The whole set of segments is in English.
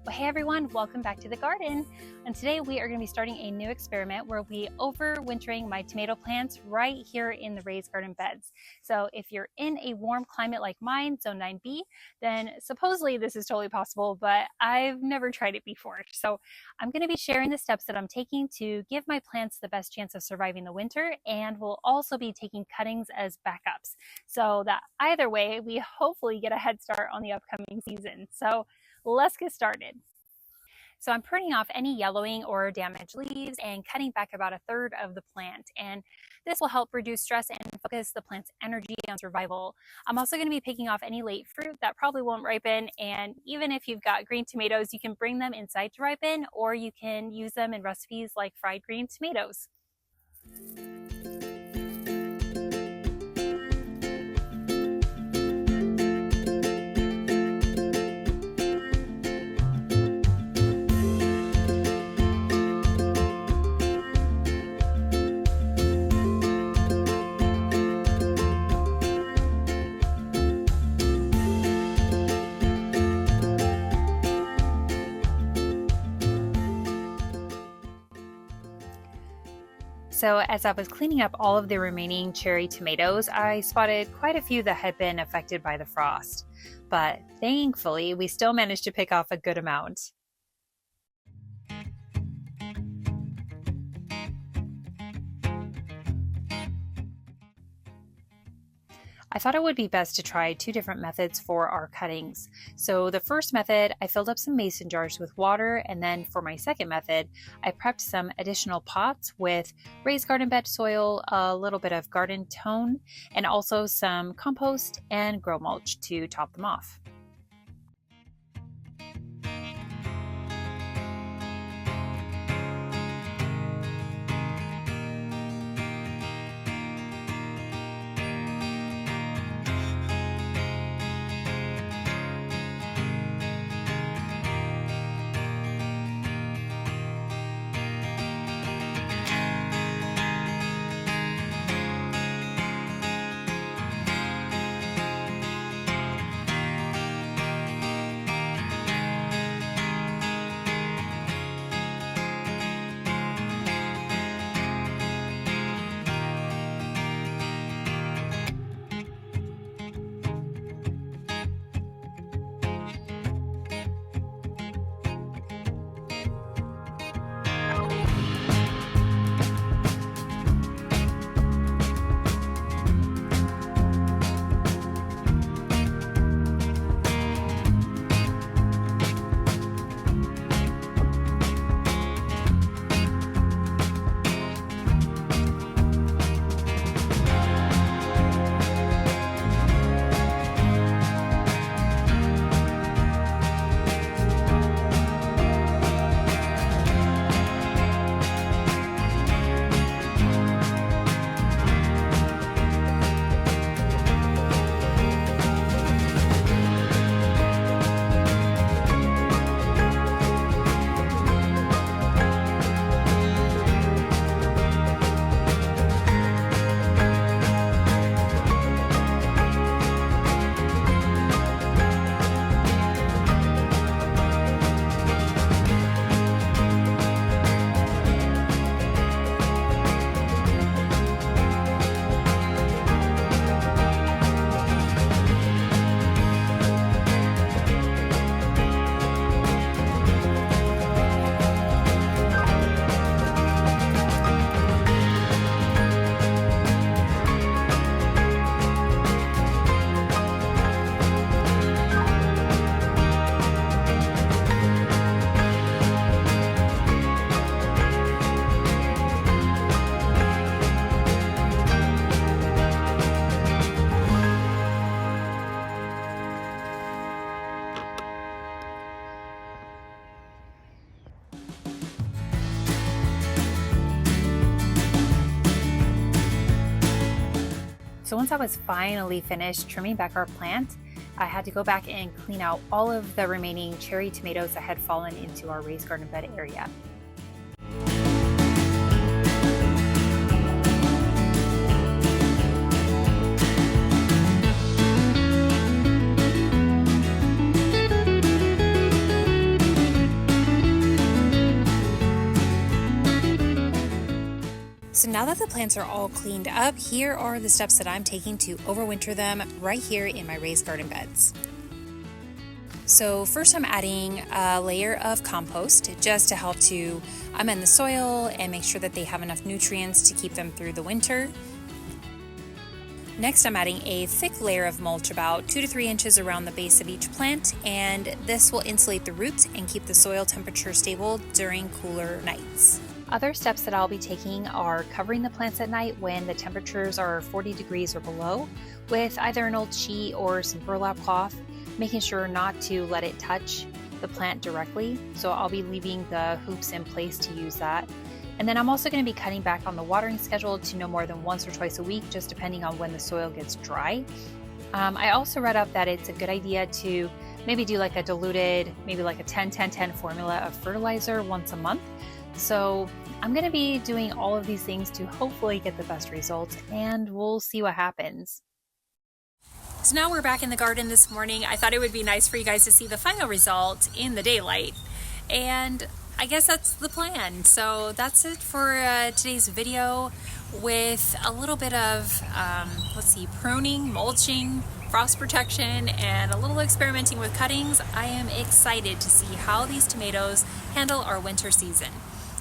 Well, hey everyone, welcome back to the garden. And today we are going to be starting a new experiment where we overwintering my tomato plants right here in the raised garden beds. So if you're in a warm climate like mine, zone 9B, then supposedly this is totally possible, but I've never tried it before. So I'm going to be sharing the steps that I'm taking to give my plants the best chance of surviving the winter, and we'll also be taking cuttings as backups so that either way we hopefully get a head start on the upcoming season. So let's get started. So I'm pruning off any yellowing or damaged leaves and cutting back about a third of the plant. And this will help reduce stress and focus the plant's energy on survival. I'm also going to be picking off any late fruit that probably won't ripen. And even if you've got green tomatoes, you can bring them inside to ripen, or you can use them in recipes like fried green tomatoes. So as I was cleaning up all of the remaining cherry tomatoes, I spotted quite a few that had been affected by the frost. But thankfully, we still managed to pick off a good amount. I thought it would be best to try two different methods for our cuttings. So the first method, I filled up some mason jars with water, and then for my second method, I prepped some additional pots with raised garden bed soil, a little bit of garden tone, and also some compost and grow mulch to top them off. So once I was finally finished trimming back our plant, I had to go back and clean out all of the remaining cherry tomatoes that had fallen into our raised garden bed area. So now that the plants are all cleaned up, here are the steps that I'm taking to overwinter them right here in my raised garden beds. So first I'm adding a layer of compost just to help to amend the soil and make sure that they have enough nutrients to keep them through the winter. Next I'm adding a thick layer of mulch about 2 to 3 inches around the base of each plant, and this will insulate the roots and keep the soil temperature stable during cooler nights. Other steps that I'll be taking are covering the plants at night when the temperatures are 40 degrees or below with either an old sheet or some burlap cloth, making sure not to let it touch the plant directly. So I'll be leaving the hoops in place to use that. And then I'm also going to be cutting back on the watering schedule to no more than once or twice a week, just depending on when the soil gets dry. I also read up that it's a good idea to maybe do like a diluted, maybe like a 10-10-10 formula of fertilizer once a month. So I'm going to be doing all of these things to hopefully get the best results, and we'll see what happens. So now we're back in the garden this morning. I thought it would be nice for you guys to see the final result in the daylight, and I guess that's the plan. So that's it for today's video with a little bit of, pruning, mulching, frost protection, and a little experimenting with cuttings. I am excited to see how these tomatoes handle our winter season.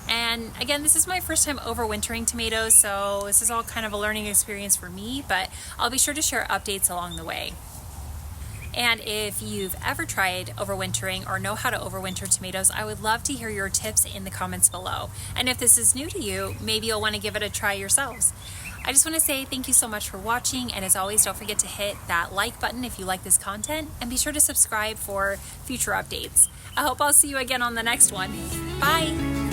And again, this is my first time overwintering tomatoes, so this is all kind of a learning experience for me, but I'll be sure to share updates along the way. And if you've ever tried overwintering or know how to overwinter tomatoes, I would love to hear your tips in the comments below. And if this is new to you, maybe you'll want to give it a try yourselves. I just want to say thank you so much for watching, and as always, don't forget to hit that like button if you like this content, and be sure to subscribe for future updates. I hope I'll see you again on the next one. Bye!